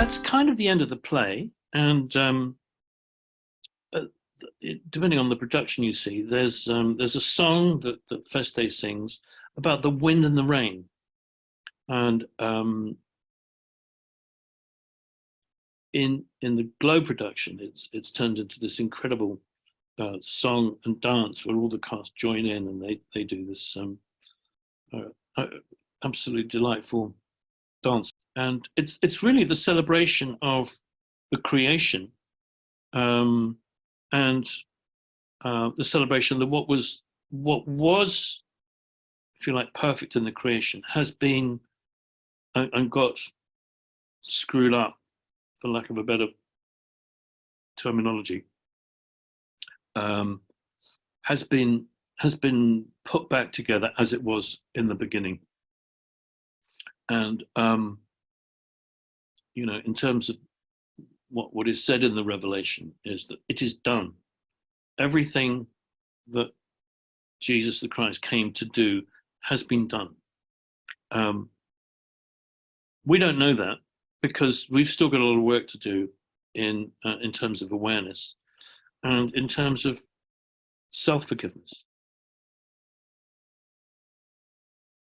that's kind of the end of the play. And uh, depending on the production you see, there's a song that Feste sings about the wind and the rain. And in the Globe production, it's turned into this incredible song and dance where all the cast join in and they do this uh, uh, absolutely delightful dance. And it's really the celebration of the creation, and the celebration that what was, if you like, perfect in the creation has been and got screwed up, for lack of a better terminology, um, has been has been put back together as it was in the beginning. And in terms of what is said in the Revelation, is that it is done. Everything that Jesus the Christ came to do has been done. Um, we don't know that because we've still got a lot of work to do in terms of awareness and in terms of self-forgiveness.